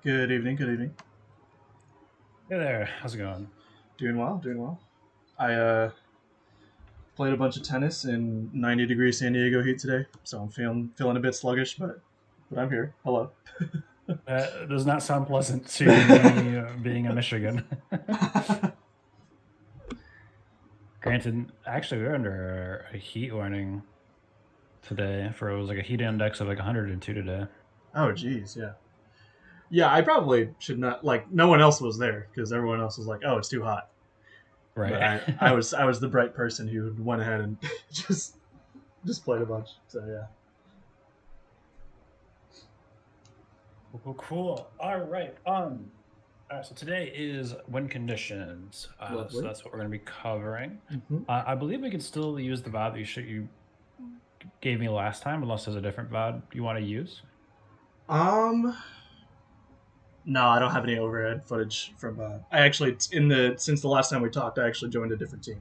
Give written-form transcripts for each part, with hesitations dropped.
Good evening. Good evening. Hey there, how's it going? Doing well. Doing well. I played a bunch of tennis in 90-degree San Diego heat today, so I'm feeling a bit sluggish, but I'm here. Hello. That does not sound pleasant to me being in Michigan. Granted, actually, we're under a heat warning today for it was like a heat index of like 102 today. Oh, geez. Yeah. Yeah. I probably should not like. No one else was there because everyone else was like, "Oh, it's too hot." But Right. I was the bright person who went ahead and just just played a bunch. So yeah. Cool. All right. So today is wind conditions. So Lovely. that's what we're going to be covering. hmm I believe we can still use the VOD that you gave me last time, unless there's a different VOD you want to use. Um. No, I don't have any overhead footage from. I actually in the since the last time we talked, I actually joined a different team.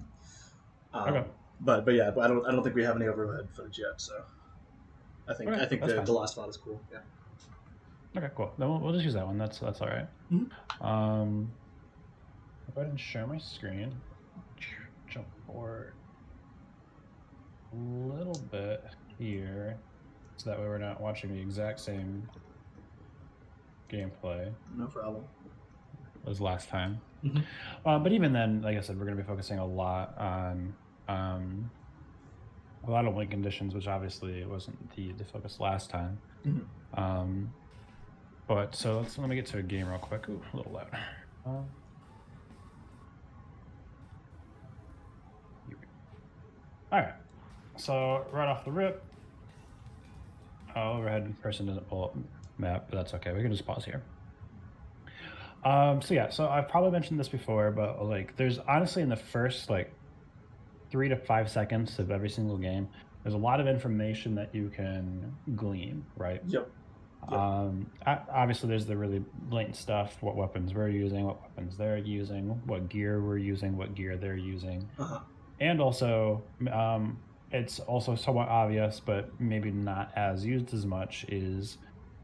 Okay. But yeah, but I don't think we have any overhead footage yet. So I think Okay, I think that's the fine. last spot is cool. Yeah. Okay, cool. Then we'll just use that one. That's all right. Mhm. Um, I'll go ahead and share my screen. Jump forward a little bit here, so that way we're not watching the exact same gameplay No problem. as last time. hmm But even then, like I said, we're going to be focusing um, a lot of win conditions, which obviously wasn't the focus last time. hmm Um, but so let me get to a game real quick. Ooh, a little loud. Um, all right. So right off the rip, overhead person doesn't pull up map, but that's okay. We can just pause here. So yeah, so I've probably mentioned this before, but like there's honestly in the first like 3 to 5 seconds of every single game, there's a lot of information that you can glean, right? Yep. Yep. Obviously there's the really blatant stuff, what weapons we're using, what weapons they're using, what gear we're using, what gear they're using. Uh huh. And also, it's also somewhat obvious, but maybe not as used as much, is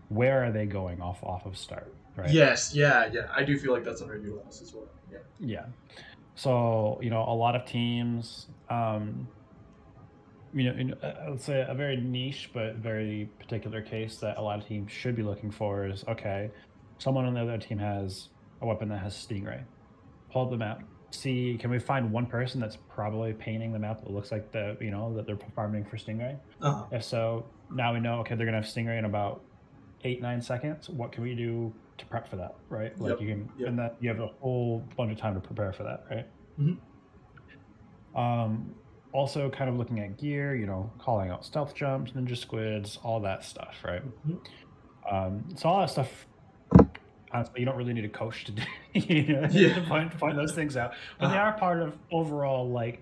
where are they going off of start, right? Yes. Yeah. Yeah. I do feel like that's underutilized as well. Yeah. Yeah. So, a lot of teams, let's say a very niche but very particular case that a lot of teams should be looking for is okay, someone on the other team has a weapon that has Stingray. Pull up the map, see, can we find one person that's probably painting the map that looks like that they're farming for Stingray? Uh huh. If so, now we know, okay, they're gonna have Stingray in about 8, 9 seconds. What can we do to prep for that, right? Like Yep. you can, Yep. and that you have a whole bunch of time to prepare for that, right? hmm Um, Also, kind of looking at gear, calling out stealth jumps, ninja squids, all that stuff, right? hmm So all that stuff, honestly, you don't really need a coach to do, Yeah. to point those things out, but they Uh are part of overall, like,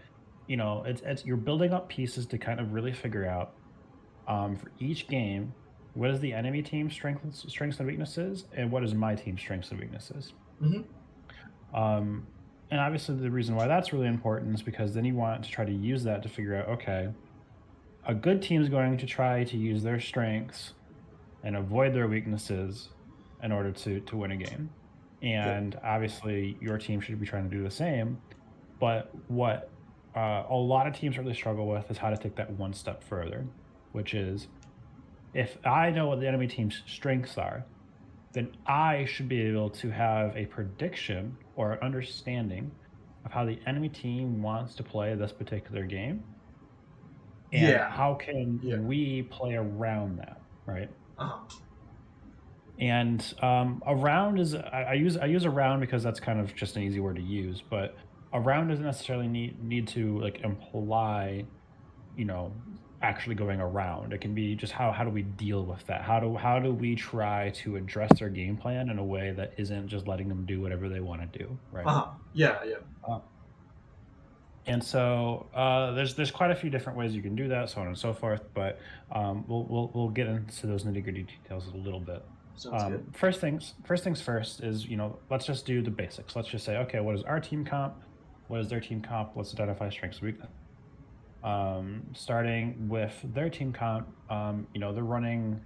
it's you're building up pieces to kind of really figure out, for each game, what is the enemy team's strengths and weaknesses, and what is my team's strengths and weaknesses. hmm Um, and obviously, the reason why that's really important is because then you want to try to use that to figure out, okay, a good team is going to try to use their strengths and avoid their weaknesses in order to win a game. Yep. And obviously, your team should be trying to do the same. But what a lot of teams really struggle with is how to take that one step further, which is if I know what the enemy team's strengths are, then I should be able to have a prediction or an understanding of how the enemy team wants to play this particular game and Yeah. how can Yeah. we play around that, right? Uh huh. And around is I use around because that's kind of just an easy word to use, but around doesn't necessarily need to like imply you know actually going around. It can be just how do we deal with that? How do we try to address their game plan in a way that isn't just letting them do whatever they want to do, right? Uh huh. Yeah. Yeah. Uh, and so there's quite a few different ways you can do that, so on and so forth. But we'll get into those nitty gritty details a little bit. Sounds good. First things first is let's just do the basics. Let's just say, okay, what is our team comp? What is their team comp? Let's identify strengths and weakness. Starting with their team comp, they're running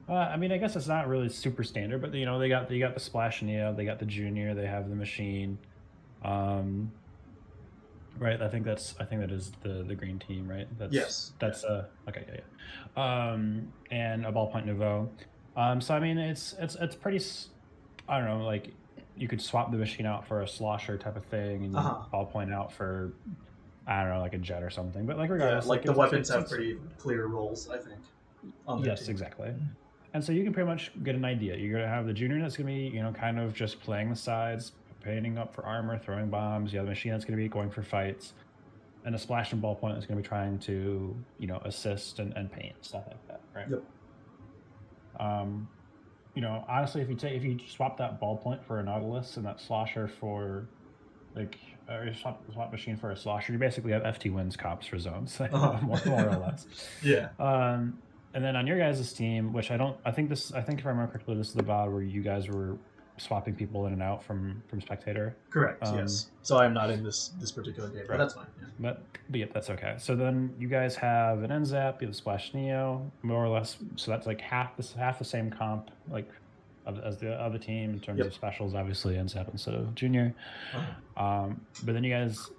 I mean, I guess it's not really super standard, but you know, they got the Splash Neo, they got the Junior, they have the Machine. Um, right. I think that is the green team, right? Yes. Yeah. Okay, yeah, yeah. And a ballpoint nouveau. So I mean, it's pretty. I don't know, like you could swap the machine out for a slosher type of thing, Uh and huh. ballpoint out for I don't know, like a jet or something. But like Yeah. regardless, Like like the weapons have it's pretty clear roles, I think, on their yes, team. exactly. And so you can pretty much get an idea. You're gonna have the junior that's gonna be, you know, kind of just playing the sides, painting up for armor, throwing bombs. You have the machine that's gonna be going for fights, and a splash and ballpoint is gonna be trying to, you know, assist and paint stuff like that, right? Yep. Um, you know, honestly, if you swap that ballpoint for a Nautilus and that slosher for like or swap machine for a slosher, you basically have FT wins cops for zones, Uh more or huh. less. Yeah. And then on your guys' team, which I think if I remember correctly, this is the VOD where you guys were swapping people in and out from spectator. Correct. Um, Yes. So I am not in this particular game, but right. that's fine. Yeah. But yep, that's okay. So then you guys have an NZAP, you have the Splash Neo, more or less. So that's like half the same comp, like as the other team in terms Yep. of specials, obviously NZAP instead of Junior. Uh-huh. But then you guys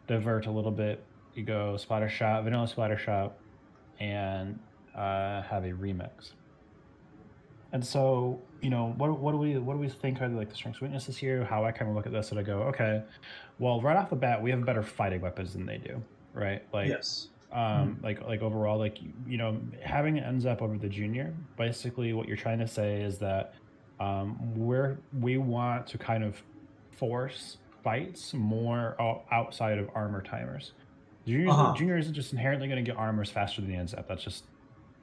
divert a little bit. You go Splatter Shot, Vanilla Splatter Shot, and have a remix. And so, you know, what do we think are like the strengths weaknesses here? How I kind of look at this and I go, okay, well, right off the bat, we have better fighting weapons than they do, right? Yes. Mhm. Like overall, like you know, having it ends up over the junior. Basically, what you're trying to say is that we want to kind of force fights more outside of armor timers. Uh huh. Junior isn't just inherently going to get armors faster than the NZAP.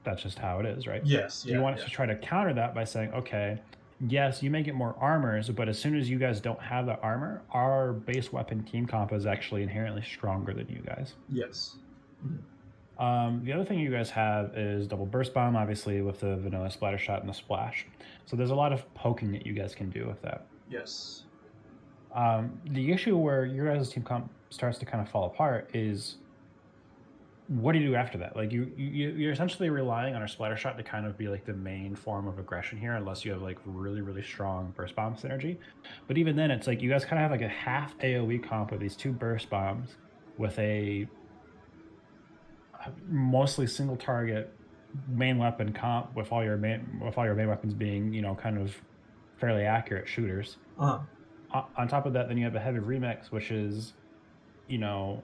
That's just how it is, right? Yes. You Yeah. want us Yeah. to try to counter that by saying, okay, yes, you may get more armors, but as soon as you guys don't have that armor, our base weapon team comp is actually inherently stronger than you guys. Yes. Mhm. The other thing you guys have is double burst bomb, obviously with the vanilla splatter shot and the splash. So there's a lot of poking that you guys can do with that. Yes. The issue where your guys' team comp starts to kind of fall apart is what do you do after that? Like you're essentially relying on a splatter shot to kind of be like the main form of aggression here, unless you have like really strong burst bomb synergy. But even then, it's like you guys kind of have like a half AOE comp with these two burst bombs with a mostly single target main weapon comp with all your main weapons being, you know, kind of fairly accurate shooters. Uh huh. On top of that, then you have a heavy remix, which is, you know,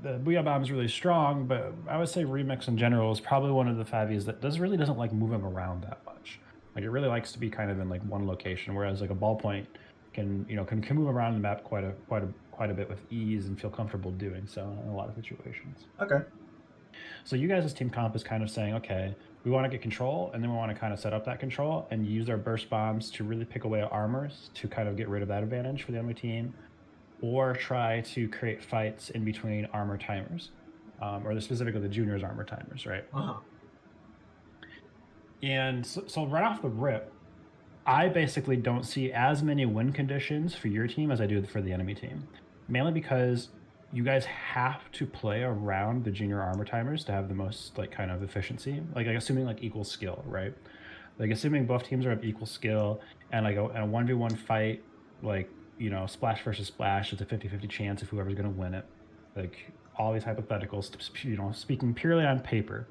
the Booyah Bomb is really strong, but I would say Remix in general is probably one of the favies that doesn't like moving around that much. Like it really likes to be kind of in like one location, whereas like a ballpoint can, you know, can move around the map quite a bit with ease and feel comfortable doing so in a lot of situations. Okay. So you guys as team comp is kind of saying, okay, we want to get control, and then we want to kind of set up that control and use our burst bombs to really pick away at armors to kind of get rid of that advantage for the enemy team, or try to create fights in between armor timers, specifically the juniors armor timers, right? Uh huh. And so right off the rip, I basically don't see as many win conditions for your team as I do for the enemy team, mainly because you guys have to play around the junior armor timers to have the most like kind of efficiency, like assuming like equal skill, right? Like assuming both teams are of equal skill and like a 1v1 fight, like, you know, splash versus splash, it's a 50-50 chance of whoever's going to win it. Like all these hypotheticals, you know, speaking purely on paper,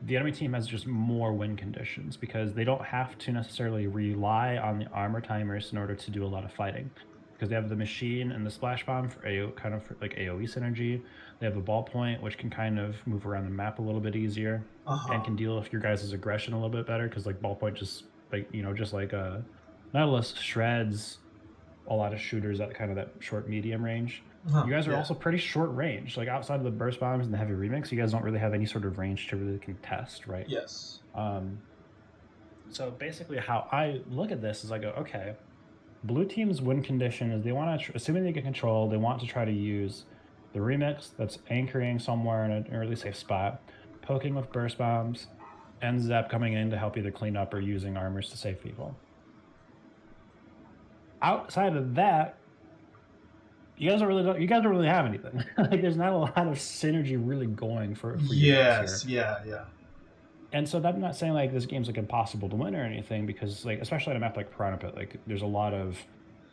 the enemy team has just more win conditions because they don't have to necessarily rely on the armor timers in order to do a lot of fighting, because they have the machine and the splash bomb for kind of for like AoE synergy. They have the ballpoint, which can kind of move around the map a little bit easier Uh and huh. can deal with your guys' aggression a little bit better, because like ballpoint just like, you know, just like Nautilus shreds a lot of shooters at kind of that short medium range. Uh huh. You guys are Yeah. also pretty short range. Like outside of the burst bombs and the heavy remix, you guys don't really have any sort of range to really contest, right? Yes. Um, so basically, how I look at this is I go, okay, blue team's win condition is they want to, assuming they get control, they want to try to use the remix that's anchoring somewhere in an early safe spot, poking with burst bombs, and Zep coming in to help either clean up or using armors to save people. Outside of that, you guys don't really have anything. Like there's not a lot of synergy really going for you guys Yes. here. Yeah. Yeah. And so I'm not saying like this game's like impossible to win or anything, because like especially on a map like Piranha Pit, like there's a lot of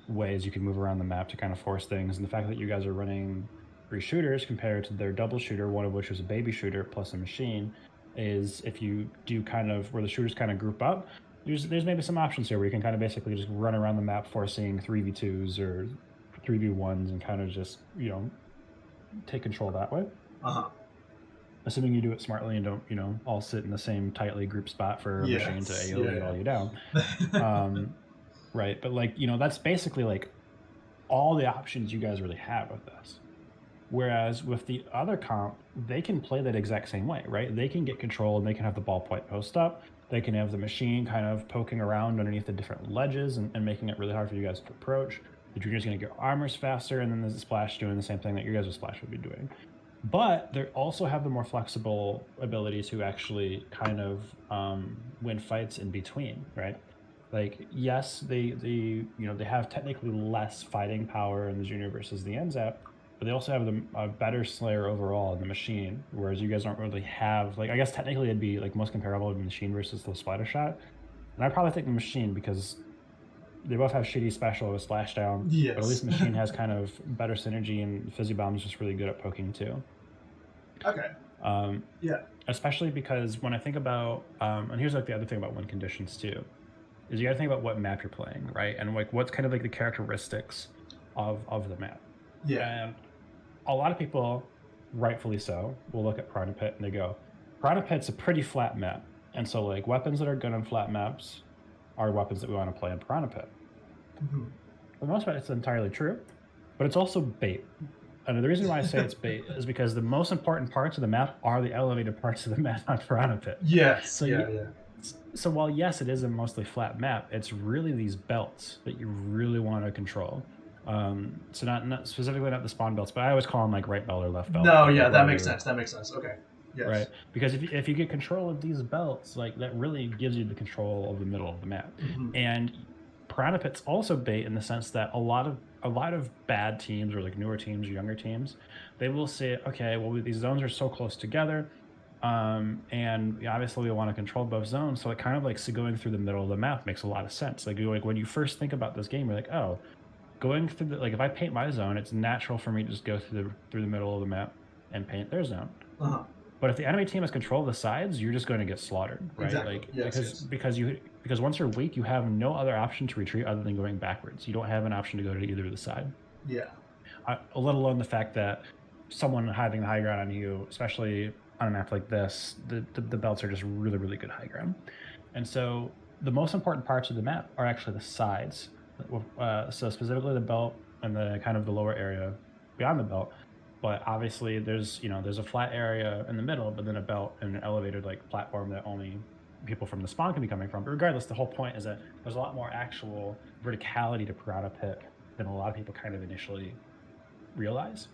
ways you can move around the map to kind of force things. And the fact that you guys are running 3 shooters compared to their double shooter, one of which is a baby shooter plus a machine, is if you do kind of where the shooters kind of group up, there's maybe some options here where you can kind of basically just run around the map forcing 3v2s or 3v1s and kind of just, take control that way. Assuming you do it smartly and don't, all sit in the same tightly grouped spot for a machine to AoE all you down. Right. But like, that's basically like all the options you guys really have with this. Whereas with the other comp, they can play that exact same way, right? They can get control and they can have the ballpoint post up. They can have the machine kind of poking around underneath the different ledges and making it really hard for you guys to approach. The junior's going to get armors faster, and then there's the splash doing the same thing that your guys' splash would be doing. But they also have the more flexible ability to actually kind of win fights in between, right? Like, yes, they have technically less fighting power in the junior versus the NZAP, but they also have a better Slayer overall in the machine, whereas you guys don't really have, like, I guess technically it'd be like most comparable to the machine versus the splatter shot. And I'd probably take the machine because they both have shitty special with splashdown, Yes. but at least the machine has kind of better synergy, and Fizzy Bomb's just really good at poking too. Okay. Yeah. Especially because when I think about, and here's like the other thing about win conditions too, is you got to think about what map you're playing, right? And like what's kind of like the characteristics of the map. Yeah. And a lot of people, rightfully so, will look at Piranha Pit and they go, Piranha Pit's a pretty flat map. And so like weapons that are good on flat maps are weapons that we want to play in Piranha Pit. Mm-hmm. For the most part, it's entirely true, but it's also bait. And the reason why I say it's bait is because the most important parts of the map are the elevated parts of the map on Piranha Pit. Yes. So So while yes, it is a mostly flat map, it's really these belts that you really want to control. So not specifically not the spawn belts, but I always call them like right belt or left belt. No, yeah, that makes sense. That makes sense. Okay. Yes. Right, because if you get control of these belts, like that really gives you the control of the middle of the map. Mm-hmm. And Piranha Pit's also bait in the sense that a lot of bad teams or like newer teams or younger teams, they will say, okay, well these zones are so close together, and obviously we want to control both zones, so it kind of like going through the middle of the map makes a lot of sense. Like when you first think about this game, you're like, oh, going through the, like if I paint my zone, it's natural for me to just go through the middle of the map and paint their zone. But if the enemy team has control of the sides, you're just going to get slaughtered, right? Exactly. Like yes, because once you're weak, you have no other option to retreat other than going backwards. You don't have an option to go to either of the side. Yeah. Let alone the fact that someone having the high ground on you, especially on a map like this, the belts are just really, really good high ground. And so the most important parts of the map are actually the sides. So specifically the belt and the kind of the lower area beyond the belt. But obviously there's a flat area in the middle, but then a belt and an elevated like platform that only people from the spawn can be coming from. But regardless, the whole point is that there's a lot more actual verticality to Piranha Pit than a lot of people kind of initially realize.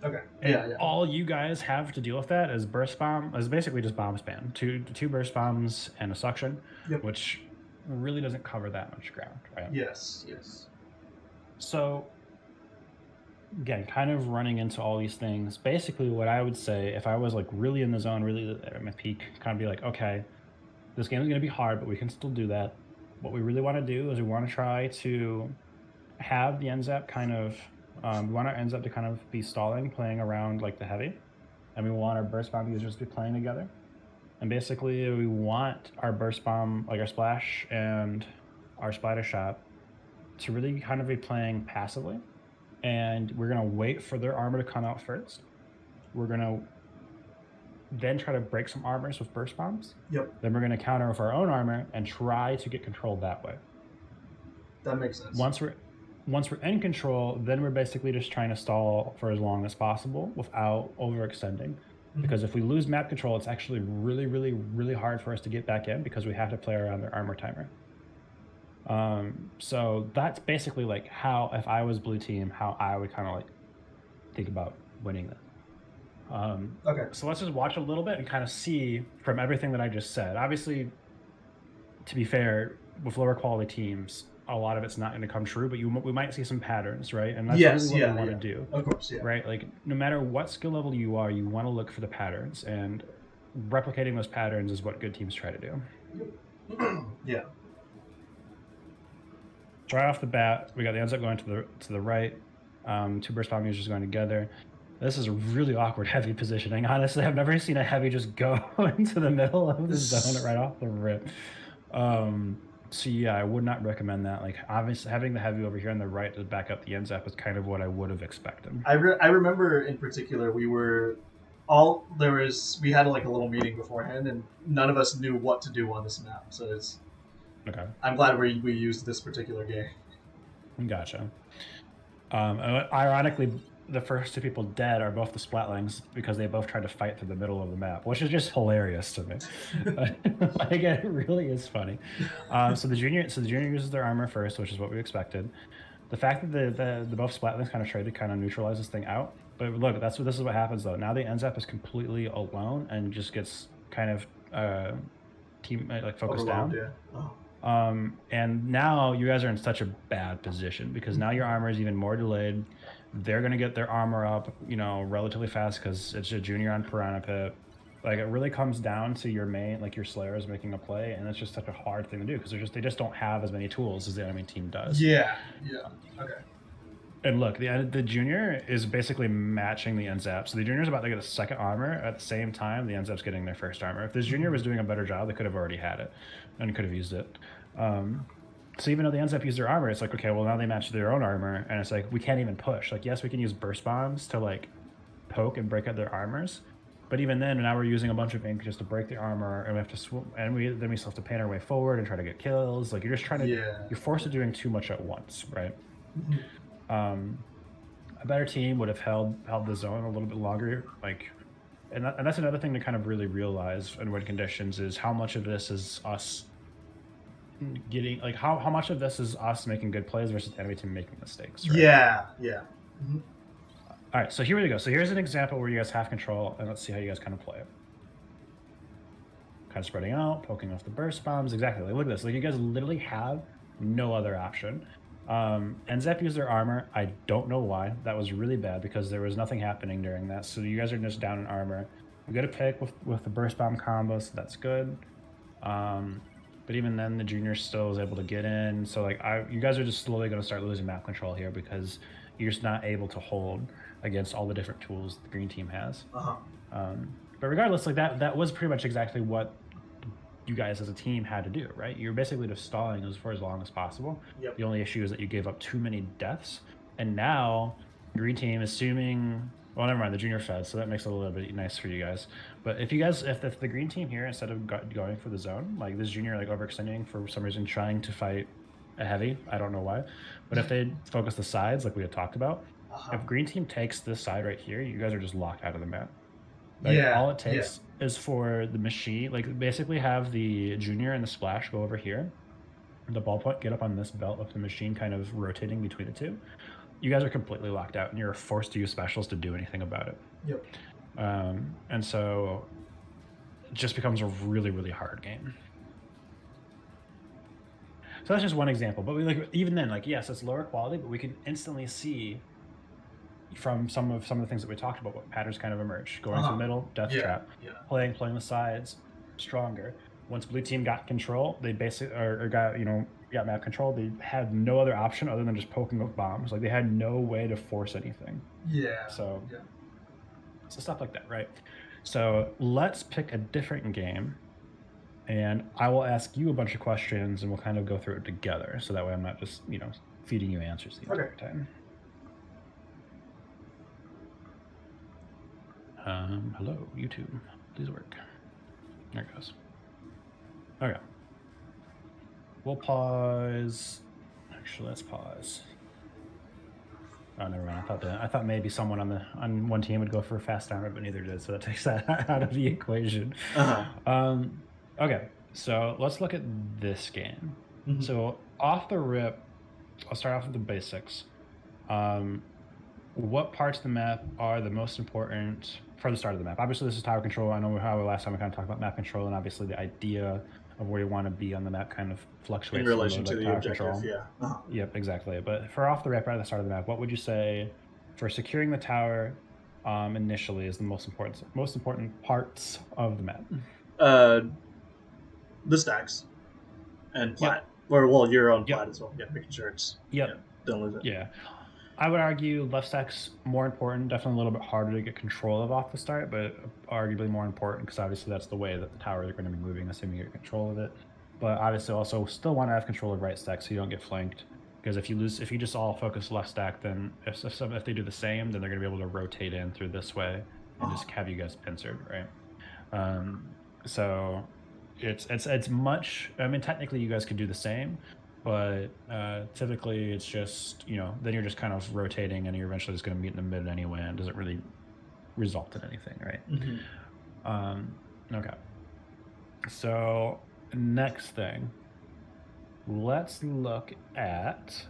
Okay. And all you guys have to deal with that is burst bomb, is basically just bomb spam. Two burst bombs and a suction, which really doesn't cover that much ground, right? Yes. So again, kind of running into all these things, basically what I would say if I was like really in the zone, really at my peak, kind of be like, okay, this game is going to be hard, but we can still do that. What we really want to do is we want to try to have the NZAP kind of, we want our NZAP to kind of be stalling, playing around like the heavy, and we want our burst bomb users to be playing together. And basically we want our burst bomb, like our splash and our splatter shot, to really kind of be playing passively. And we're going to wait for their armor to come out first. We're going to then try to break some armors with burst bombs. Then we're going to counter with our own armor and try to get control that way. That makes sense. Once we're in control, then we're basically just trying to stall for as long as possible without overextending. Mm-hmm. Because if we lose map control, it's actually really, really, really hard for us to get back in because we have to play around their armor timer. So that's basically like how, if I was blue team, how I would kind of like think about winning that. Okay. So let's just watch a little bit and kind of see from everything that I just said. Obviously, to be fair, with lower quality teams, a lot of it's not going to come true, but we might see some patterns, right? And that's really what we want to do. Of course, Right? Like no matter what skill level you are, you want to look for the patterns. And replicating those patterns is what good teams try to do. Yeah. Right off the bat, we got the ends up going to the right. Two burst bomb users going together. This is a really awkward heavy positioning. Honestly, I've never seen a heavy just go into the middle of the zone right off the rip. So yeah, I would not recommend that. Like obviously having the heavy over here on the right to back up the end zap is kind of what I would have expected. I remember in particular we had like a little meeting beforehand and none of us knew what to do on this map. So Okay, I'm glad we used this particular game. gotcha. Ironically, the first two people dead are both the Splatlings because they both tried to fight through the middle of the map, which is just hilarious to me. Like it really is funny. So the junior uses their armor first, which is what we expected. The fact that the both Splatlings kind of traded kind of neutralize this thing out. But look, this is what happens though. Now the Enzap is completely alone and just gets kind of team like focused down. Yeah. Oh. And now you guys are in such a bad position because now your armor is even more delayed. They're gonna get their armor up, relatively fast because it's a junior on Piranha Pit. Like it really comes down to your main, like your Slayer is making a play, and it's just such a hard thing to do because they just don't have as many tools as the enemy team does. Yeah. Okay. And look, the junior is basically matching the Enzap. So the junior is about to get a second armor at the same time the Enzap's getting their first armor. If this junior was doing a better job, they could have already had it and could have used it. So even though the Enzap used their armor, it's like, okay, well now they match their own armor, and it's like we can't even push. Like, yes, we can use burst bombs to like poke and break out their armors, but even then, now we're using a bunch of ink just to break the armor, and we have to then we still have to paint our way forward and try to get kills. Like you're just trying to, you're forced to doing too much at once, right? A better team would have held the zone a little bit longer, like, and that's another thing to kind of really realize in win conditions is how much of this is us getting, like, how much of this is us making good plays versus the enemy team making mistakes. Right? Yeah. All right, so here we go. So here's an example where you guys have control, and let's see how you guys kind of play it. Kind of spreading out, poking off the burst bombs. Exactly. Like, look at this. Like, you guys literally have no other option. Enzap used their armor. I don't know why. That was really bad because there was nothing happening during that. So you guys are just down in armor. We got a pick with the burst bomb combo, so that's good. But even then, the junior still was able to get in. So like, you guys are just slowly going to start losing map control here because you're just not able to hold against all the different tools the green team has. But regardless, like that was pretty much exactly what you guys as a team had to do, right? You're basically just stalling for as long as possible. Yep. The only issue is that you gave up too many deaths, and now green team, assuming, well, never mind, the junior fed, so that makes it a little bit nice for you guys. But if the green team here, instead of going for the zone, like this junior like overextending for some reason, trying to fight a heavy, I don't know why, but if they focus the sides like we had talked about, if green team takes this side right here, you guys are just locked out of the map. Like, all it takes is for the machine, like basically have the junior and the splash go over here, the ballpoint get up on this belt with the machine kind of rotating between the two. You guys are completely locked out, and you're forced to use specials to do anything about it. Yep. And so it just becomes a really, really hard game. So that's just one example. But even then, like, yes, it's lower quality, but we can instantly see from some of the things that we talked about what patterns kind of emerge. Going to the middle, death trap. Playing the sides, stronger. Once blue team got control, they basically got map control. They had no other option other than just poking with bombs. Like they had no way to force anything. So stuff like that, right? So let's pick a different game, and I will ask you a bunch of questions, and we'll kind of go through it together. So that way, I'm not just feeding you answers the entire time. Hello, YouTube. Please work. There it goes. Okay. We'll pause. Actually, let's pause. Oh, never mind. I thought maybe someone on one team would go for a fast armor, but neither did, so that takes that out of the equation. Okay, so let's look at this game. So off the rip, I'll start off with the basics. What parts of the map are the most important for the start of the map? Obviously, this is tower control. I know how last time we kind of talked about map control, and obviously the idea of where you want to be on the map kind of fluctuates in relation to the tower objective. Control. Yep, exactly. But for off the rip right at the start of the map, what would you say for securing the tower initially is the most important parts of the map? Uh, the stacks and Yep. plat, or well, your own Yep. plat as well. Yeah, making sure it's Yep. don't lose it. Yeah. I would argue left stack's more important, definitely a little bit harder to get control of off the start, but arguably more important because obviously that's the way that the towers are going to be moving, assuming you get control of it. But obviously also still want to have control of right stack so you don't get flanked. Because if you just all focus left stack, then if they do the same, then they're going to be able to rotate in through this way and just have you guys pincered, right? So it's much. I mean, technically, you guys could do the same, but typically, it's just then you're just kind of rotating, and you're eventually just going to meet in the mid anyway, and doesn't really result in anything, right? Okay. So next thing, let's look at.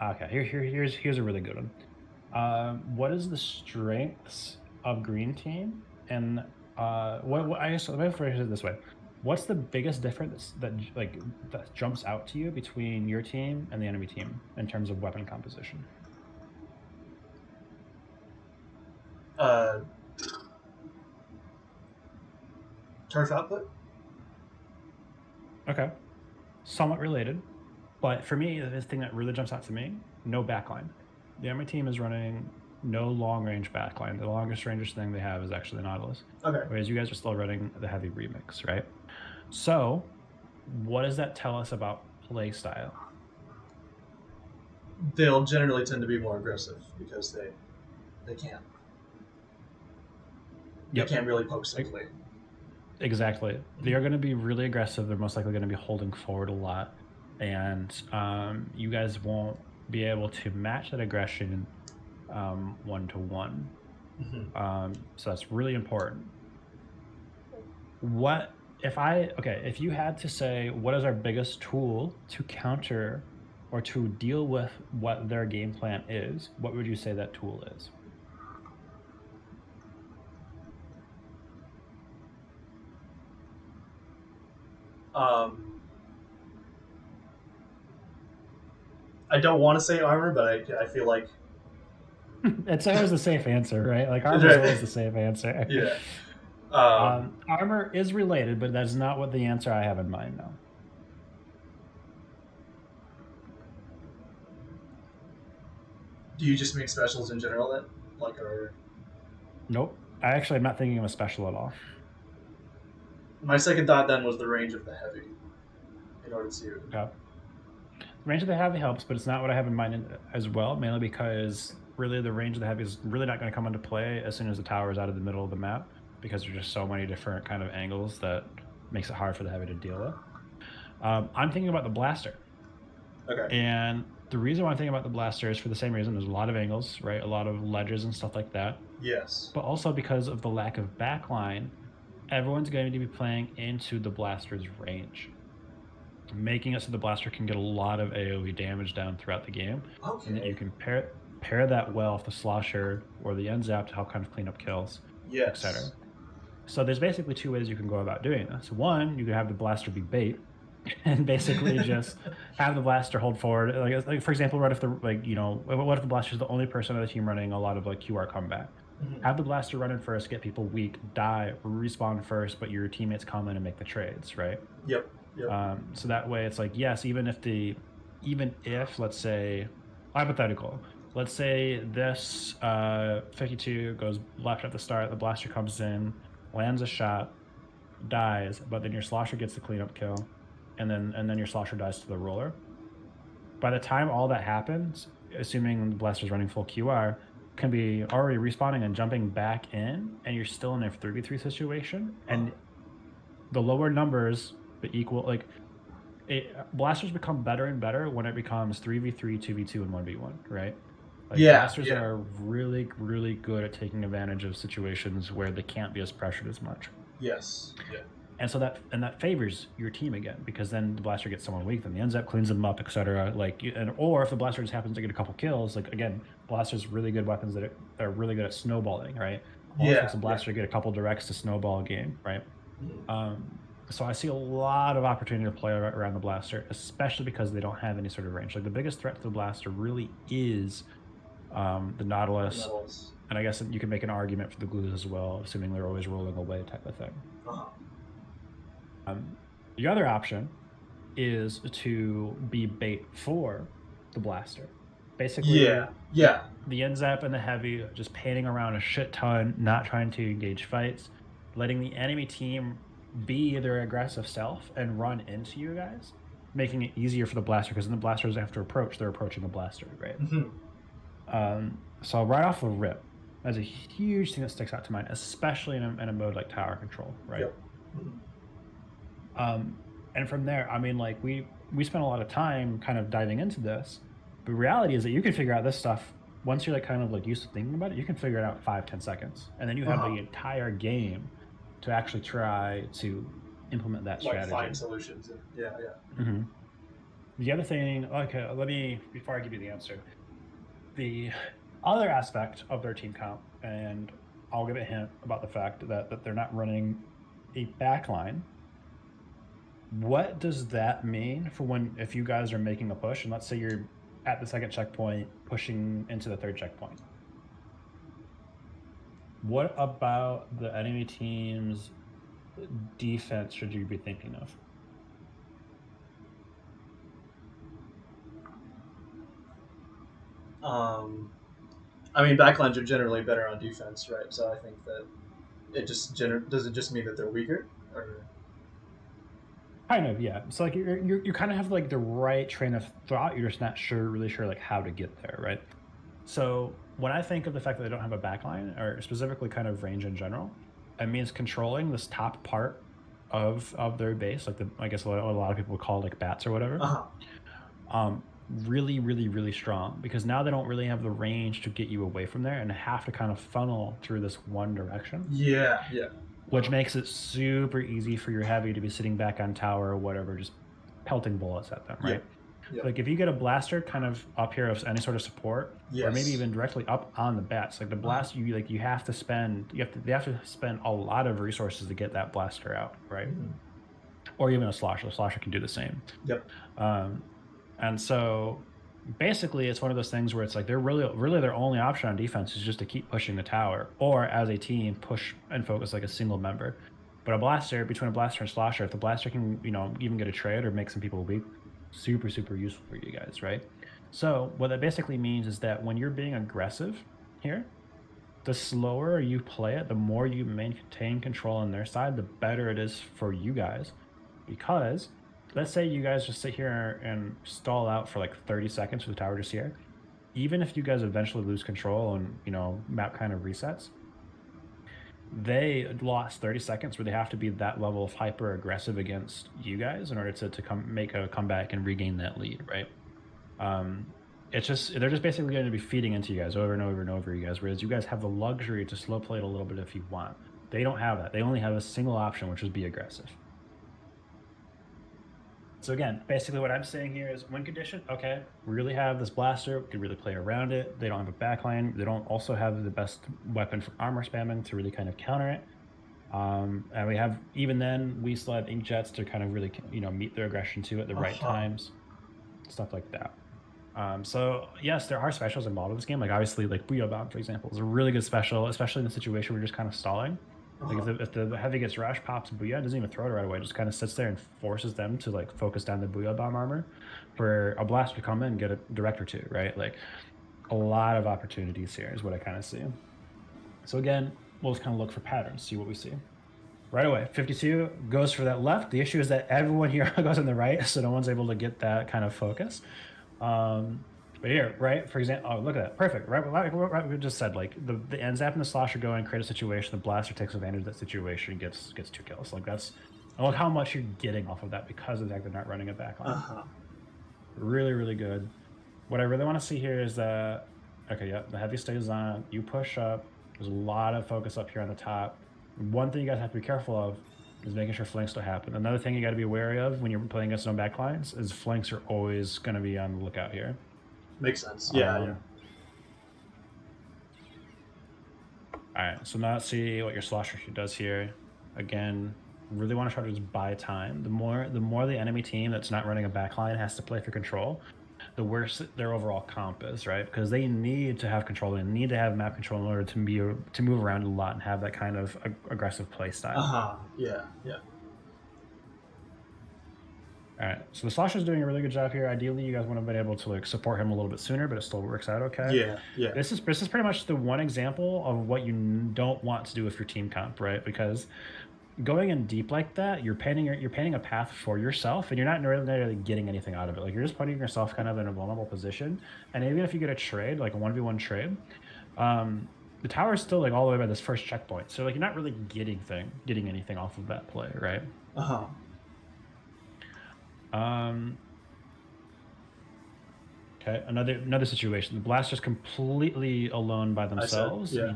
Okay, here's a really good one. What is the strengths of green team and what I guess let me phrase it this way. What's the biggest difference that jumps out to you between your team and the enemy team in terms of weapon composition? Uh, turf output. Okay. Somewhat related. But for me, the thing that really jumps out to me, no backline. The enemy team is running no long range backline. The longest range thing they have is actually the Nautilus. Okay. Whereas you guys are still running the heavy remix, right? So, what does that tell us about play style? They'll generally tend to be more aggressive because they can't. Yep. They can't really poke simply. Exactly. They are going to be really aggressive. They're most likely going to be holding forward a lot. And you guys won't be able to match that aggression one-to-one. So that's really important. If you had to say what is our biggest tool to counter or to deal with what their game plan is, what would you say that tool is? I don't want to say armor, but I feel like It's always the safe answer, right? Like armor is always the safe answer. Yeah. Armor is related, but that's not what the answer I have in mind now. Do you just make specials in general then? Like, or Nope. I actually am not thinking of a special at all. my second thought then was the range of the heavy. In order to. Okay. The range of the heavy helps, but it's not what I have in mind as well, mainly because really the range of the heavy is really not going to come into play as soon as the tower is out of the middle of the map, because there's just so many different kind of angles that makes it hard for the heavy to deal with. I'm thinking about the blaster. Okay. And the reason why I'm thinking about the blaster is for the same reason. There's a lot of angles, right? A lot of ledges and stuff like that. Yes. But also because of the lack of backline, everyone's going to be playing into the blaster's range, making it so the blaster can get a lot of AoE damage down throughout the game. Okay. And that you can pair that well with the slosher or the end zap to help kind of clean up kills, Yes. etc. So there's basically two ways you can go about doing this. One, you can have the blaster be bait, and basically just have the blaster hold forward. Like for example, what if what if the blaster is the only person on the team running a lot of like QR comeback? Have the blaster run in first, get people weak, die, respawn first, but your teammates come in and make the trades, right? Yep. So that way it's like, yes, even if let's say hypothetical, let's say this 52 goes left at the start, the blaster comes in, lands a shot, dies, but then your slosher gets the cleanup kill, and then your slosher dies to the roller. By the time all that happens, assuming the blaster's running full QR, can be already respawning and jumping back in, and you're still in a 3v3 situation. And the lower numbers equal blasters become better and better when it becomes 3v3, 2v2, and 1v1, right? Blasters are really, really good at taking advantage of situations where they can't be as pressured as much. Yes. Yeah. And so that favors your team again, because then the blaster gets someone weak, then the ends up cleans them up, etc. Or if the blaster just happens to get a couple kills, again, blasters really good weapons that are really good at snowballing, right? Almost makes a blaster get a couple directs to snowball a game, right? So I see a lot of opportunity to play around the blaster, especially because they don't have any sort of range. Like the biggest threat to the blaster really is the Nautilus, Metals. and I guess you can make an argument for the Glues as well, assuming they're always rolling away type of thing. The other option is to be bait for the blaster. Basically, Yeah. the N-Zap and the Heavy are just painting around a shit ton, not trying to engage fights, letting the enemy team be their aggressive self and run into you guys, making it easier for the blaster, because then the blaster doesn't have to approach, they're approaching the blaster, right? So right off the rip, that's a huge thing that sticks out to mind, especially in a mode like tower control, right? Yep. And from there, I mean, like we spent a lot of time kind of diving into this. But the reality is that you can figure out this stuff once you're like kind of like used to thinking about it. You can figure it out in 5-10 seconds, and then you have the entire game to actually try to implement that strategy. Like find solutions. Yeah. The other thing, okay, let me, before I give you the answer, the other aspect of their team comp, and I'll give a hint about the fact that they're not running a backline. What does that mean for if you guys are making a push, and let's say you're at the second checkpoint pushing into the third checkpoint? What about the enemy team's defense should you be thinking of? I mean, backlines are generally better on defense, right? So I think that it just does it just mean that they're weaker, or kind of, yeah. So like you kind of have like the right train of thought. You're just not really sure like how to get there, right? So when I think of the fact that they don't have a backline, or specifically kind of range in general, it means controlling this top part of their base, like I guess what a lot of people would call like bats or whatever. Really, really, really strong, because now they don't really have the range to get you away from there and have to kind of funnel through this one direction. Yeah. Which makes it super easy for your Heavy to be sitting back on tower or whatever, just pelting bullets at them, right? Yeah. Like if you get a blaster kind of up here of any sort of support, or maybe even directly up on the bats, like the blast, they have to spend a lot of resources to get that blaster out, right? Or even a slosher. The slosher can do the same. Yep. And so basically it's one of those things where it's like they're really their only option on defense is just to keep pushing the tower, or as a team push and focus like a single member. But between a blaster and slosher, if the blaster can even get a trade or make some people weak, super useful for you guys, right? So what that basically means is that when you're being aggressive here, the slower you play it, the more you maintain control on their side, the better it is for you guys. Because let's say you guys just sit here and stall out for like 30 seconds for the tower just here. Even if you guys eventually lose control and, map kind of resets, they lost 30 seconds where they have to be that level of hyper aggressive against you guys in order to make a comeback and regain that lead, right? They're just basically going to be feeding into you guys over and over and over, you guys, whereas you guys have the luxury to slow play it a little bit if you want. They don't have that. They only have a single option, which is be aggressive. So again, basically what I'm saying here is win condition, okay, we really have this blaster, we can really play around it. They don't have a backline. They don't also have the best weapon for armor spamming to really kind of counter it. And we have, even then, we still have inkjets to kind of really, meet their aggression too at the right times, stuff like that. So yes, there are specials involved in this game. Like obviously, like Booyah Bomb, for example, is a really good special, especially in the situation where you're just kind of stalling. Like if the Heavy gets rush, pops Booyah, doesn't even throw it right away, just kind of sits there and forces them to like focus down the Booyah Bomb armor for a blaster to come in and get a direct or two, right? Like a lot of opportunities here is what I kind of see. So again, we'll just kind of look for patterns, see what we see. Right away, 52 goes for that left. The issue is that everyone here goes on the right, so no one's able to get that kind of focus. But here, right, for example, oh, look at that, perfect, right, we just said, like, the N-Zap and the Slosher go and create a situation, the Blaster takes advantage of that situation and gets 2 kills. Like, that's, and look how much you're getting off of that because of the fact they're not running a backline. Really, really good. What I really want to see here is that, okay, yeah, the Heavy stays on, you push up, there's a lot of focus up here on the top. One thing you guys have to be careful of is making sure flanks don't happen. Another thing you got to be wary of when you're playing against no backlines is flanks are always going to be on the lookout here. Makes sense. Yeah. All right, so now let's see what your Slosher does here. Again, really want to try to just buy time. The more the enemy team that's not running a backline has to play for control, the worse their overall comp is, right? Because they need to have control, they need to have map control in order to move around a lot and have that kind of aggressive play style. Yeah. Yeah. All right, so the Slasher's doing a really good job here. Ideally, you guys would have been able to like support him a little bit sooner, but it still works out okay. Yeah. Yeah. This is pretty much the one example of what you don't want to do with your team comp, right? Because going in deep like that, you're painting a path for yourself, and you're not really getting anything out of it. Like you're just putting yourself kind of in a vulnerable position. And even if you get a trade, like a 1v1 trade, the tower is still like all the way by this first checkpoint. So like you're not really getting anything off of that play, right? Okay, another situation. The Blaster's completely alone by themselves. Yeah. You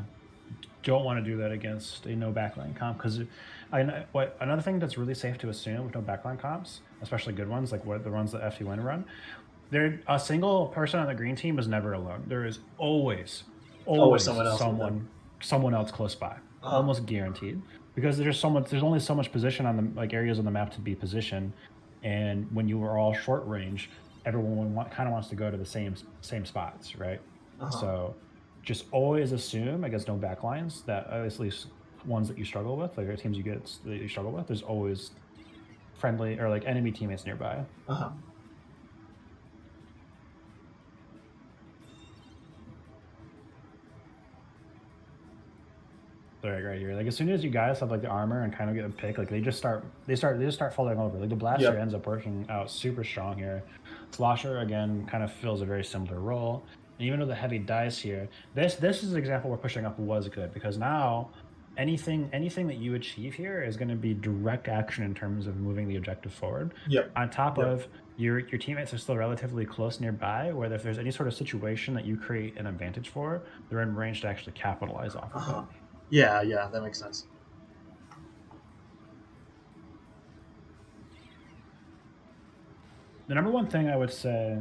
don't want to do that against a no backline comp because another thing that's really safe to assume with no backline comps, especially good ones like the ones that FT1 run, a single person on the green team is never alone. There is always someone else close by, almost guaranteed, because there's only so much position on the like areas on the map to be positioned, and when you are all short range, everyone kind of wants to go to the same spots, right? So just always assume against no backlines that at least ones that you struggle with, like teams that you struggle with, there's always friendly or like enemy teammates nearby. Right here. Like as soon as you guys have like the armor and kind of get a pick, like they just start falling over. Like the Blaster ends up working out super strong here. Slosher again kind of fills a very similar role. And even though the heavy dies here, this is an example where pushing up was good, because now anything that you achieve here is going to be direct action in terms of moving the objective forward. On top of your teammates are still relatively close nearby, where if there's any sort of situation that you create an advantage for, they're in range to actually capitalize off of it. Yeah, that makes sense. The number one thing I would say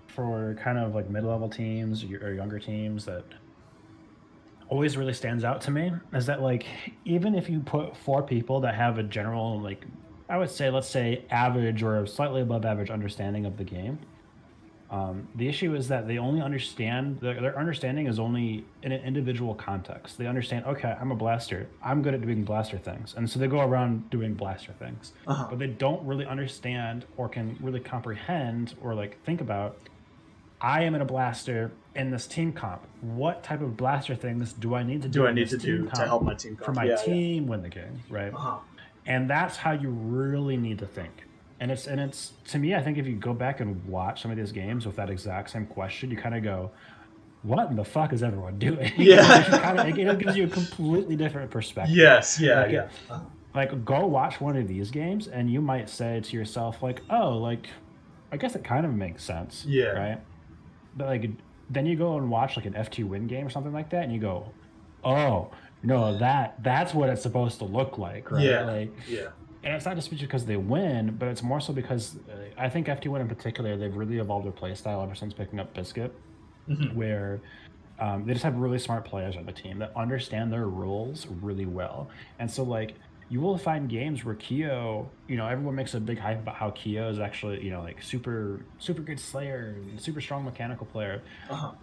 for kind of like mid-level teams or younger teams that always really stands out to me is that like even if you put 4 people that have a general, like I would say, let's say average or slightly above average understanding of the game, the issue is that they only understand their understanding is only in an individual context. They understand, okay, I'm a blaster, I'm good at doing blaster things, and so they go around doing blaster things, but they don't really understand or can really comprehend or like think about, I am in a blaster in this team comp. What type of blaster things do I need to do to help my team comp? For my team win the game, right? And that's how you really need to think. And it's to me, I think if you go back and watch some of these games with that exact same question, you kind of go, what in the fuck is everyone doing? It gives you a completely different perspective. Like go watch one of these games and you might say to yourself like, oh, like I guess it kind of makes sense. Right? But like then you go and watch like an FT win game or something like that and you go, oh no, that's what it's supposed to look like, right? And it's not just because they win, but it's more so because I think FT1 in particular, they've really evolved their play style ever since picking up Biscuit, where they just have really smart players on the team that understand their roles really well. And so like you will find games where Keo, everyone makes a big hype about how Keo is actually, like super good slayer, super strong mechanical player.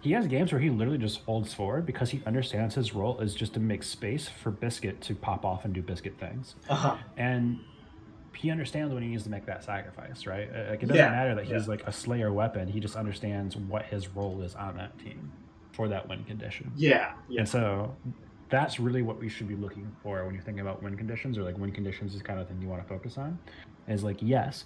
He has games where he literally just holds forward because he understands his role is just to make space for Biscuit to pop off and do Biscuit things. And he understands when he needs to make that sacrifice, right? Like it doesn't matter that he's like a slayer weapon. He just understands what his role is on that team for that win condition. And so that's really what we should be looking for when you're thinking about win conditions, or like win conditions is kind of thing you want to focus on. Is like, yes,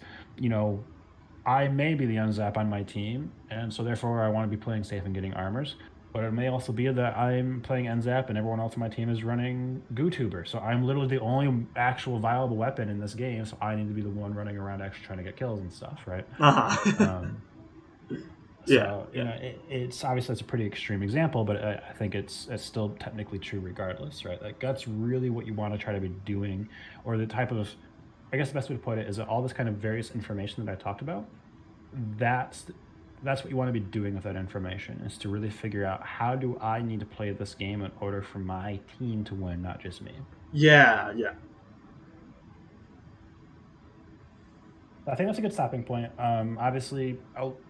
I may be the unzap on my team, and so therefore I want to be playing safe and getting armors. But it may also be that I'm playing NZAP and everyone else on my team is running GooTuber. So I'm literally the only actual viable weapon in this game. So I need to be the one running around actually trying to get kills and stuff, right? It's obviously it's a pretty extreme example, but I think it's still technically true regardless, right? Like that's really what you want to try to be doing, or the type of, I guess the best way to put it is that all this kind of various information that I talked about, that's what you want to be doing with that information, is to really figure out how do I need to play this game in order for my team to win, not just me. I think that's a good stopping point. Obviously,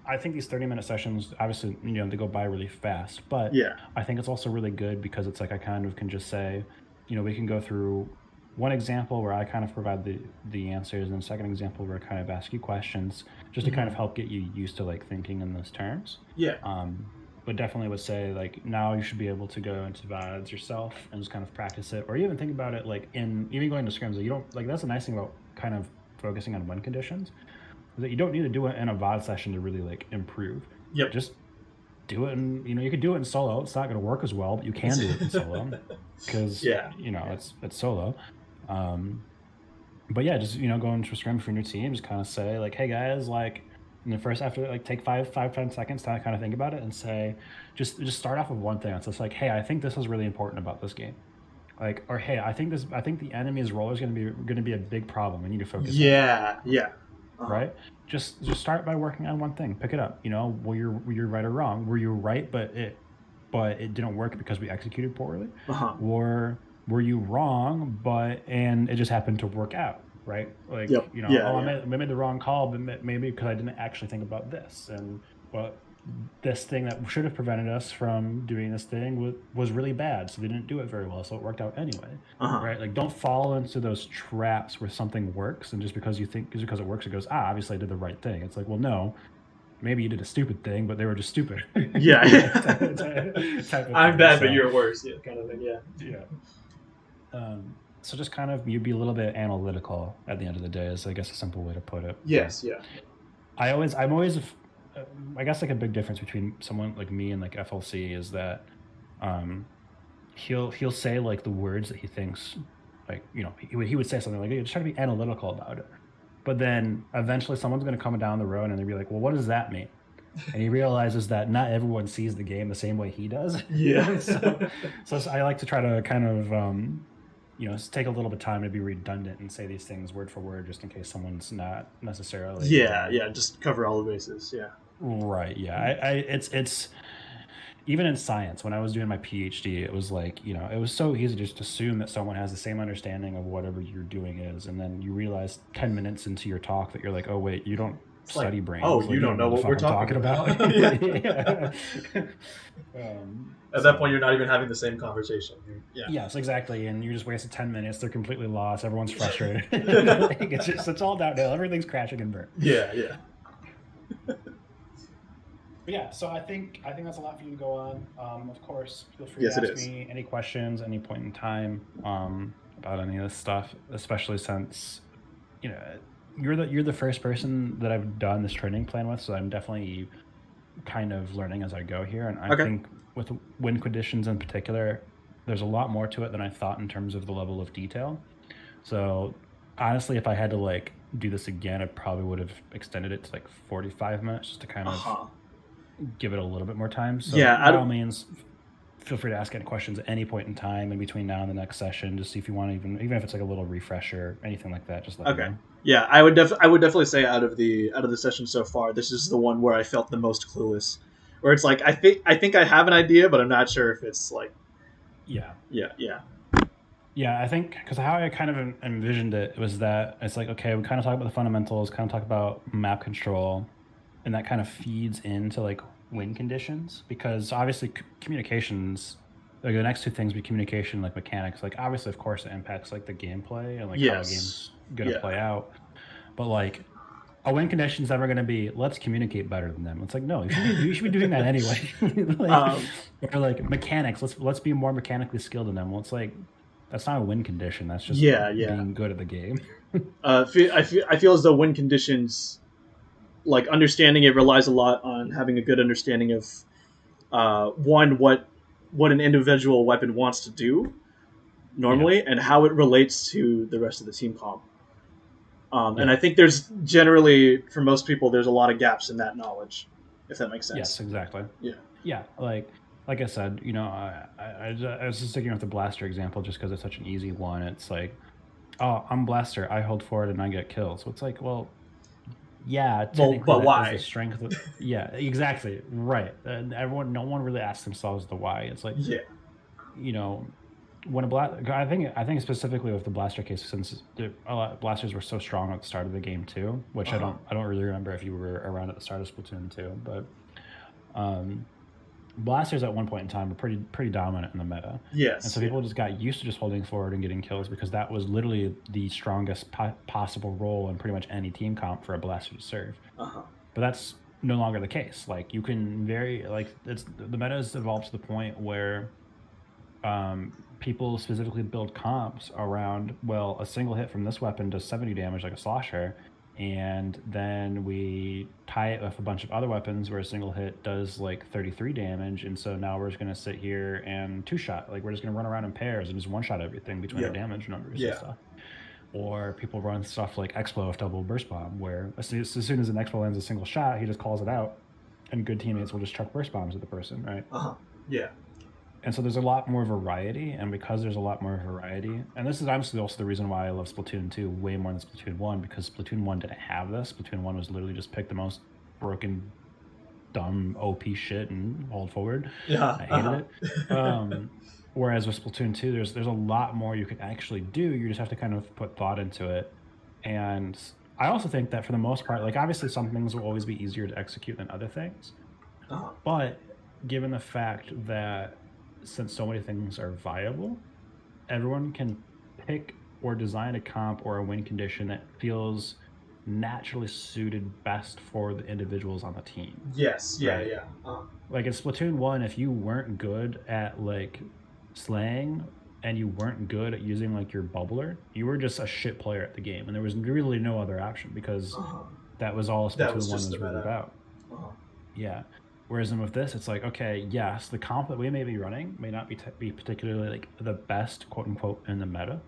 I think these 30-minute sessions, obviously, they go by really fast, but Yeah. I think it's also really good because it's like I kind of can just say, we can go through one example where I kind of provide the answers, and a second example where I kind of ask you questions, just to kind of Hmm. help get you used to like thinking in those terms. Yeah. Um, but definitely would say like now you should be able to go into VODs yourself and just kind of practice it, or even think about it like in even going to scrims. Like, you don't like that's the nice thing about kind of focusing on win conditions is that you don't need to do it in a VOD session to really like improve. Yep. Just do it, and you could do it in solo. It's not going to work as well, but you can do it in solo because Yeah. it's solo. Um, but yeah, just go into a scrim for your team, just kind of say like, hey guys, like in the first after like take 10 seconds to kind of think about it and say, just start off with one thing. It's just like, hey, I think this is really important about this game. Like, or hey, I think the enemy's role is gonna be a big problem. We need to focus on it. Yeah. Yeah. Uh-huh. Right? Just start by working on one thing. Pick it up. Were you right or wrong? Were you right, but it didn't work because we executed poorly, Uh-huh. or were you wrong, and it just happened to work out, right? Like, Yep. Yeah. oh, I Yeah. made the wrong call, but maybe because I didn't actually think about this, and but this thing that should have prevented us from doing this thing was really bad, so they didn't do it very well, so it worked out anyway, Uh-huh. right? Like, don't fall into those traps where something works, and just because it works, it goes, obviously I did the right thing. It's like, well, no, maybe you did a stupid thing, but they were just stupid. Yeah. Type of I'm thing. bad, but So you're worse. Yeah. Kind of thing. Yeah. yeah. So just kind of you be a little bit analytical at the end of the day is, I guess, a simple way to put it. Yes. Yeah. I'm always, I guess, like a big difference between someone like me and like FLC is that, um, he'll say like the words that he thinks, like, he would say something like, "Hey, just try to be analytical about it," but then eventually someone's going to come down the road and they'll be like, "Well, what does that mean?" And he realizes that not everyone sees the game the same way he does. Yeah. So I like to try to kind of, take a little bit of time to be redundant and say these things word for word, just in case someone's not necessarily, Yeah. Yeah. Just cover all the bases. Yeah. right. Yeah, it's even in science when I was doing my PhD, it was like, it was so easy to just assume that someone has the same understanding of whatever you're doing is, and then you realize 10 minutes into your talk that you're like, oh wait, you don't It's like, study oh, brains, like you you don't don't know know the what we're fuck I'm talking talking about. about. Yeah. Yeah. At that point, So you're not even having the same conversation. Yeah. yes, exactly, and you just wasted 10 minutes. They're completely lost. Everyone's frustrated. Like, it's all downhill. Everything's crashing and burn. Yeah. Yeah. But yeah, so I think that's a lot for you to go on. Of course, feel free to Yes, it ask is. me any questions, any point in time, about any of this stuff. Especially since you know you're the first person that I've done this training plan with, so I'm definitely kind of learning as I go here. And I Okay. think with win conditions in particular, there's a lot more to it than I thought in terms of the level of detail. So honestly, if I had to like do this again, I probably would have extended it to like 45 minutes just to kind Uh of huh. give it a little bit more time. So Yeah. by all means, feel free to ask any questions at any point in time in between now and the next session. Just see if you want to even if it's like a little refresher, anything like that. Just let me Okay. know. Yeah, I would definitely say out of the session so far, this is the one where I felt the most clueless. Where it's like I think I have an idea, but I'm not sure if it's like Yeah. yeah, yeah. Yeah, I think because how I kind of envisioned it was that it's like, okay, we kind of talk about the fundamentals, kind of talk about map control, and that kind of feeds into like win conditions because obviously communications, like the next two things be communication, like mechanics. Like obviously, of course, it impacts like the gameplay and like how a Yes. game's gonna Yeah. play out. But like a win condition is never going to be let's communicate better than them. It's like no, you should be doing that anyway. Like, Um or like mechanics, let's be more mechanically skilled than them. Well, it's like that's not a win condition. That's just yeah, yeah. being good at the game. I feel as though win conditions, like understanding it, relies a lot on having a good understanding of one what an individual weapon wants to do Yeah. normally and how it relates to the rest of the team comp. And Yeah. I think there's generally, for most people, there's a lot of gaps in that knowledge, if that makes Yes. sense. Exactly. Yeah. Yeah. Like I said, I was just sticking with the blaster example just because it's such an easy one. It's like, oh, I'm blaster. I hold forward and I get kills. So it's like, well, yeah, Well, technically but that is the why? strength of, yeah, exactly. Right. And no one really asks themselves the why. It's like, Yeah. you know, when I think specifically with the blaster case, since blasters were so strong at the start of the game too, which Uh-huh. I don't really remember if you were around at the start of Splatoon 2, but um, blasters at one point in time were pretty dominant in the meta, and Yes. so Yeah. people just got used to just holding forward and getting kills because that was literally the strongest possible role in pretty much any team comp for a blaster to serve. Uh-huh. But that's no longer the case. Like you can it's the meta has evolved to the point where people specifically build comps around, well, a single hit from this weapon does 70 damage like a slosher, and then we tie it with a bunch of other weapons where a single hit does like 33 damage, and so now we're just going to sit here and two shot, like we're just going to run around in pairs and just one shot everything between our Yeah. damage numbers and Yeah. stuff. Or people run stuff like Expo with double burst bomb, where as soon as an Expo lands a single shot, he just calls it out, and good teammates will just chuck burst bombs at the person, right? Uh-huh. Yeah. And so there's a lot more variety, and because there's a lot more variety, and this is honestly also the reason why I love Splatoon 2 way more than Splatoon 1, because Splatoon 1 didn't have this. Splatoon 1 was literally just pick the most broken, dumb, OP shit and hold forward. Yeah. I hated Uh-huh. it. Whereas with Splatoon 2, there's a lot more you can actually do. You just have to kind of put thought into it. And I also think that for the most part, like obviously some things will always be easier to execute than other things. Uh-huh. But given the fact that since so many things are viable, everyone can pick or design a comp or a win condition that feels naturally suited best for the individuals on the team, Yes. Yeah. right? Yeah. Uh-huh. Like in Splatoon 1, if you weren't good at like slaying and you weren't good at using like your bubbler, you were just a shit player at the game. And there was really no other option because Uh-huh. that was all That Splatoon was 1 just the was really meta. about. Uh-huh. Yeah. Whereas then with this, it's like, okay, yes, the comp that we may be running may not be particularly like the best, quote unquote, in the meta,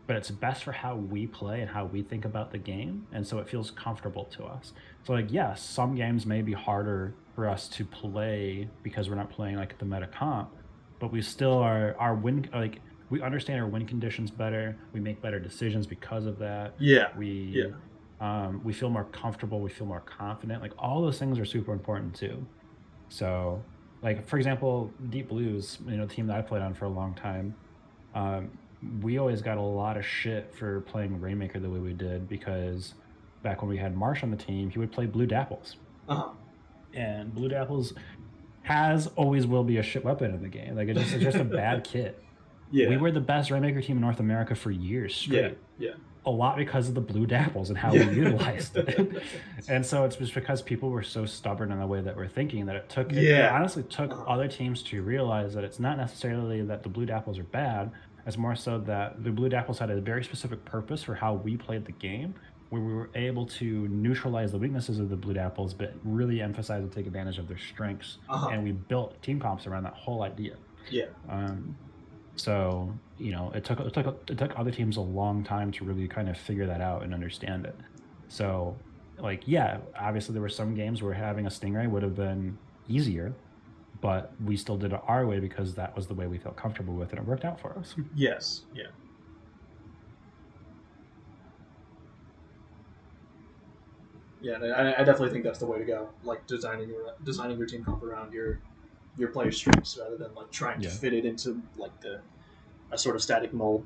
but it's best for how we play and how we think about the game, and so it feels comfortable to us. So like, yes, some games may be harder for us to play because we're not playing like the meta comp, but we still are our win like we understand our win conditions better. We make better decisions because of that. Yeah. Yeah. We feel more comfortable. We feel more confident. Like all those things are super important too. So, like for example, Deep Blues, the team that I played on for a long time, um, we always got a lot of shit for playing Rainmaker the way we did because back when we had Marsh on the team, he would play Blue Dapples, Uh-huh. and Blue Dapples always will be a shit weapon in the game. Like it's just a bad kit. Yeah. We were the best Rainmaker team in North America for years Yeah. straight. Yeah. A lot because of the Blue Dapples and how Yeah. we utilized it. And so it's just because people were so stubborn in the way that we're thinking that it Yeah. honestly took Uh-huh. other teams to realize that it's not necessarily that the Blue Dapples are bad. It's more so that the Blue Dapples had a very specific purpose for how we played the game, where we were able to neutralize the weaknesses of the Blue Dapples, but really emphasize and take advantage of their strengths. Uh-huh. And we built team comps around that whole idea. Yeah. So it took other teams a long time to really kind of figure that out and understand it. So like yeah, obviously there were some games where having a Stingray would have been easier, but we still did it our way because that was the way we felt comfortable with, and it worked out for us. Yes. Yeah. Yeah, and I definitely think that's the way to go. Like designing your team comp around your player's strengths rather than like trying to Yeah. fit it into like a sort of static mold.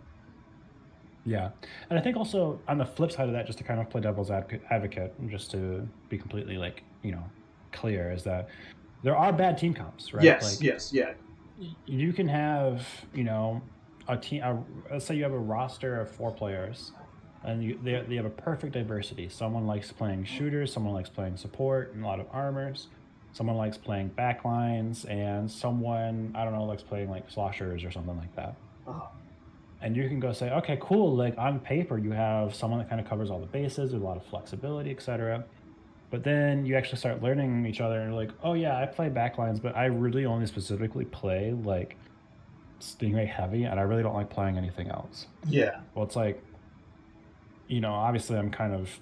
Yeah, and I think also on the flip side of that, just to kind of play devil's advocate, and just to be completely like clear, is that there are bad team comps, right? Yes. Like Yes. Yeah. you can have a team. Let's say you have a roster of 4 players, and they have a perfect diversity. Someone likes playing shooters, someone likes playing support and a lot of armors. Someone likes playing backlines, and someone I don't know likes playing like sloshers or something like that. Uh-huh. And you can go say, okay, cool. Like on paper, you have someone that kind of covers all the bases with a lot of flexibility, etc. But then you actually start learning each other, and you're like, oh yeah, I play backlines, but I really only specifically play like Stingray heavy, and I really don't like playing anything else. Yeah. Well, it's like, obviously I'm kind of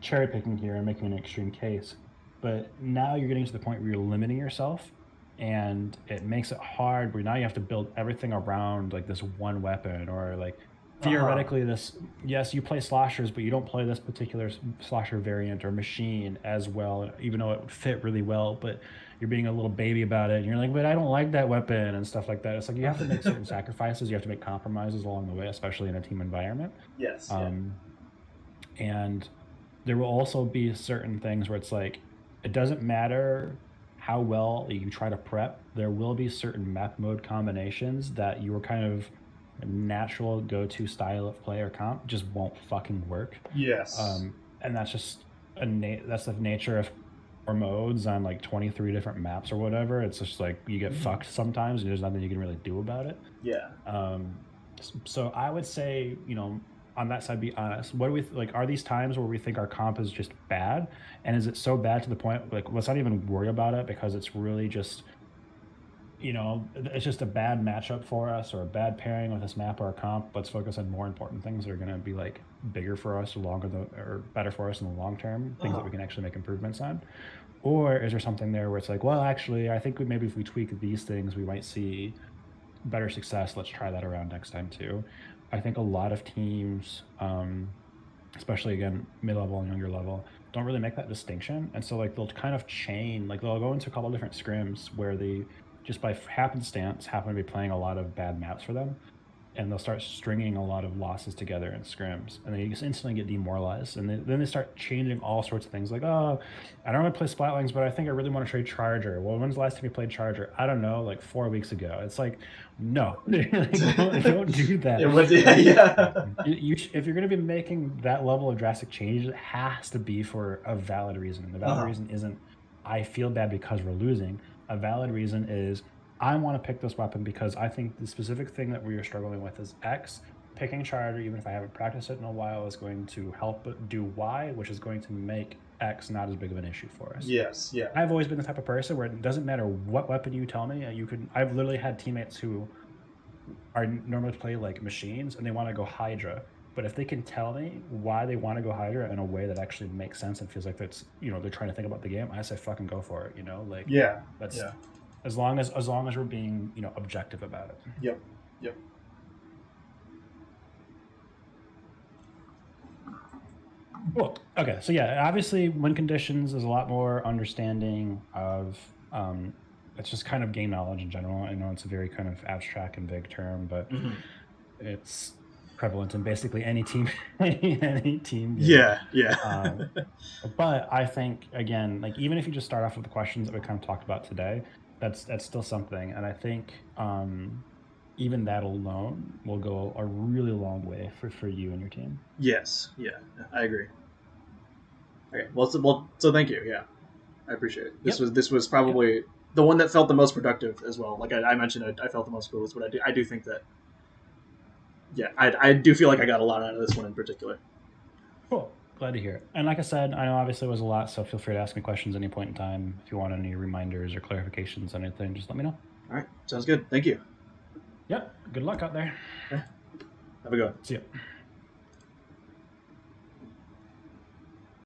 cherry picking here and making an extreme case, but now you're getting to the point where you're limiting yourself, and it makes it hard where now you have to build everything around like this one weapon, or like Uh-huh. theoretically yes, you play sloshers, but you don't play this particular slosher variant or machine as well, even though it would fit really well, but you're being a little baby about it, and you're like, but I don't like that weapon and stuff like that. It's like you have to make certain sacrifices, you have to make compromises along the way, especially in a team environment. Yes. And there will also be certain things where it's like it doesn't matter how well you try to prep. There will be certain map mode combinations that your kind of natural go-to style of play or comp just won't fucking work. Yes. And that's just that's the nature of or modes on like 23 different maps or whatever. It's just like you get fucked sometimes and there's nothing you can really do about it. Yeah. So I would say, on that side, be honest. What do we like? Are these times where we think our comp is just bad, and is it so bad to the point like let's not even worry about it because it's really just, it's just a bad matchup for us or a bad pairing with this map or a comp. Let's focus on more important things that are going to be like bigger for us or better for us in the long term. Things that we can actually make improvements on. Or is there something there where it's like, well, actually, I think maybe if we tweak these things, we might see better success. Let's try that around next time too. I think a lot of teams, especially again mid-level and younger level, don't really make that distinction, and so like they'll kind of chain, like they'll go into a couple of different scrims where they just by happenstance happen to be playing a lot of bad maps for them, and they'll start stringing a lot of losses together in scrims, and they just instantly get demoralized, and then they start changing all sorts of things like, oh, I don't want to play Splatlings, but I think I really want to trade Charger. Well, when's the last time you played Charger? I don't know, like 4 weeks ago. It's like, no, don't do that. If you're going to be making that level of drastic change, it has to be for a valid reason. And the valid reason isn't, I feel bad because we're losing. A valid reason is, I want to pick this weapon because I think the specific thing that we are struggling with is X. Picking Charger, even if I haven't practiced it in a while, is going to help do Y, which is going to make X not as big of an issue for us. Yes, yeah. I've always been the type of person where it doesn't matter what weapon you tell me. I've literally had teammates who are normally play like machines and they want to go Hydra. But if they can tell me why they want to go Hydra in a way that actually makes sense and feels like that's, they're trying to think about the game, I say fucking go for it. Like that's. Yeah. As long as we're being, objective about it. Yep. Cool. Okay. So yeah, obviously win conditions is a lot more understanding of, it's just kind of game knowledge in general. I know it's a very kind of abstract and vague term, but it's prevalent in basically any team, any team. Game. Yeah. But I think again, like even if you just start off with the questions that we kind of talked about today, that's still something, and I think even that alone will go a really long way for you and your team. Yes, yeah, I agree. Okay, well, so thank you. Yeah, I appreciate it. This was probably the one that felt the most productive as well. Like I mentioned, I felt the most clueless, but I do think that. Yeah, I do feel like I got a lot out of this one in particular. Cool. Glad to hear it. And like I said, I know obviously it was a lot, so feel free to ask me questions at any point in time. If you want any reminders or clarifications on anything, just let me know. All right. Sounds good. Thank you. Yep. Good luck out there. Okay. Have a good one. See ya.